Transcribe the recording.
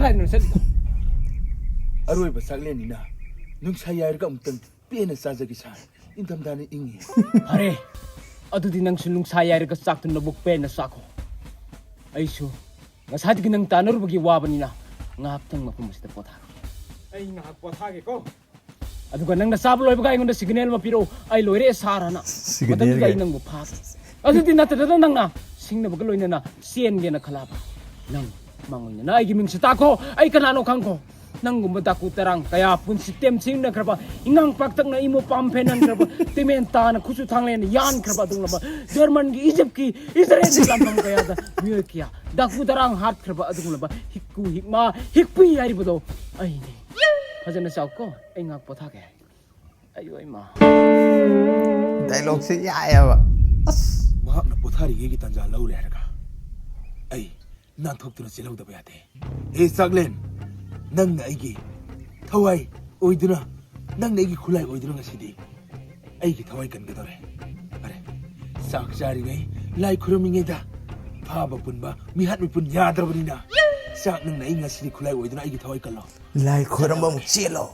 ꯀꯗꯥꯏꯗꯅꯣ ꯆꯠꯂꯤꯗꯣ ꯑꯔꯣꯏꯕ ꯆꯥꯛꯂꯦꯟꯅꯤꯅ ꯅꯨꯡꯁꯥ ꯌꯥꯏꯔꯒ ꯑꯃꯨꯛꯇꯪ ꯄꯦꯟꯅ ꯆꯥꯖꯒꯦ ꯁꯥꯔ ꯏꯪꯊꯝꯊꯥꯅ ꯏꯪꯉꯤ ꯐꯔꯦ ꯑꯗꯨꯗꯤ ꯅꯪꯁꯨ ꯅꯨꯡꯁꯥ ꯌꯥꯏꯔꯒ ꯆꯥꯛꯇꯨ ꯅꯕꯨꯛ ꯄꯦꯟꯅ ꯆꯥꯈꯣ ꯑꯩꯁꯨ ꯉꯁꯥꯏꯗꯒꯤ ꯅꯪ ꯇꯥꯟꯅꯔꯨꯕꯒꯤ ꯋꯥꯕꯅꯤꯅ ꯉꯥꯏꯍꯥꯛꯇꯪ ꯃꯐꯝ ꯑꯁꯤꯗ ꯄꯣꯊꯥꯒꯦ ꯑꯩ ꯉꯥꯏꯍꯥꯛ ꯄꯣꯊꯥꯒꯦꯀꯣ ꯑꯗꯨꯒ ꯅꯪꯅ ꯆꯥꯕ ꯂꯣꯏꯕꯒ ꯑꯩꯉꯣꯟꯗ ꯁꯤꯒꯅꯦꯜ ꯑꯃ ꯄꯤꯔꯛꯎ ꯑꯩ ꯂꯣꯏꯔꯦ ꯁꯥꯔꯅ ꯃꯇꯝꯗꯨꯗ ꯑꯩ ꯅꯪꯕꯨ ꯐꯥꯒꯦ ꯑꯗꯨꯗꯤ ꯅꯠꯇꯗꯅ ꯅꯪꯅ ꯁꯤꯡꯅꯕꯒ ꯂꯣꯏꯅꯅ ꯆꯦꯟꯒꯦꯅ ꯈꯜꯂꯕ ꯅꯪ ꯃꯥꯡꯑꯣꯏꯅꯅ ꯑꯩꯒꯤ ꯃꯤꯡꯁꯤ ꯇꯥꯈꯣ ꯑꯩ ꯀꯅꯥꯅꯣ ꯈꯪꯈꯣ ꯅꯪꯒꯨꯝꯕ ꯗꯥꯀꯨ ꯇꯔꯥꯡ ꯀꯌꯥ ꯄꯨꯟꯁꯤ ꯇꯦꯝꯁꯤꯡꯅꯈ꯭ꯔꯕ ꯏꯉꯥꯡ ꯄꯥꯛꯇꯛꯅ ꯏꯃꯨ ꯄꯥꯝꯐꯦꯟꯍꯟꯈ꯭ꯔꯕ ꯇꯤꯃꯦꯟ ꯇꯥꯅ ꯈꯨꯠꯁꯨ ꯊꯥꯡꯂꯦꯟ ꯌꯥꯟꯈ꯭ꯔꯕ ꯑꯗꯨꯒꯨꯝꯂꯕ ꯖꯔꯃꯟꯒꯤ ꯏꯖꯤꯞꯀꯤ ꯏꯖꯔꯦꯜꯒꯤ ꯂꯝꯗꯝ ꯀꯌꯥꯗ ꯃꯤꯑꯣꯏ kaya ꯗꯥꯀꯨ ꯇꯔꯥꯡ ꯍꯥꯠꯈ꯭ꯔꯕ ꯑꯗꯨꯒꯨꯝꯂꯕ ꯍꯤꯛꯀꯨ ꯍꯤꯛꯃꯥ ꯍꯤꯛꯄꯤ ꯍꯥꯏꯔꯤꯕꯗꯣ ꯑꯩꯅꯤ ꯐꯖꯅ ꯆꯥꯎꯀꯣ ꯑꯩ ꯉꯥꯛ ꯄꯣꯊꯥꯒꯦ ꯑꯩꯌꯣ ꯏꯃꯥ ꯗꯥꯏꯂꯣꯛꯁꯦ ꯌꯥꯏꯑꯕ ꯑꯁ ꯃꯍꯥꯛꯅ ꯄꯣꯊꯥꯔꯤꯉꯩꯒꯤ ꯇꯥꯟꯖꯥ ꯂꯧꯔꯦ ꯍꯥꯏꯔꯒ ꯑꯩ ꯅꯥꯟꯊꯣꯛꯇꯨꯅ ꯆꯦꯜꯍꯧꯗꯕ ꯌꯥꯗꯦ ꯍꯦ ꯆꯥꯛꯂꯦꯟ ꯅꯪꯅ ꯑꯩꯒꯤ ꯊꯋꯥꯏ ꯑꯣꯏꯗꯨꯅ ꯅꯪꯅ ꯑꯩꯒꯤ ꯈꯨꯠꯂꯥꯏ ꯑꯣꯏꯗꯨꯅ ꯉꯁꯤꯗꯤ ꯑꯩꯒꯤ ꯊꯋꯥꯏ ꯀꯟꯒꯗꯧꯔꯦ ꯐꯔꯦ ꯆꯥꯛ ꯆꯥꯔꯤꯉꯩ ꯂꯥꯏ ꯈꯨꯔꯨꯝꯃꯤꯉꯩꯗ ꯐꯥꯕ ꯄꯨꯟꯕ ꯃꯤꯍꯥꯠ ꯃꯤꯄꯨꯟ ꯌꯥꯗ꯭ꯔꯕꯅꯤꯅ ꯆꯥꯛ ꯅꯪꯅ ꯑꯩ ꯉꯁꯤꯗꯤ ꯈꯨꯠꯂꯥꯏ ꯑꯣꯏꯗꯨꯅ ꯑꯩꯒꯤ ꯊꯋꯥꯏ ꯀꯜꯂꯣ ꯂꯥꯏ ꯈꯣꯏꯔꯝꯕ ꯑꯃꯨꯛ ꯆꯦꯜꯂꯣ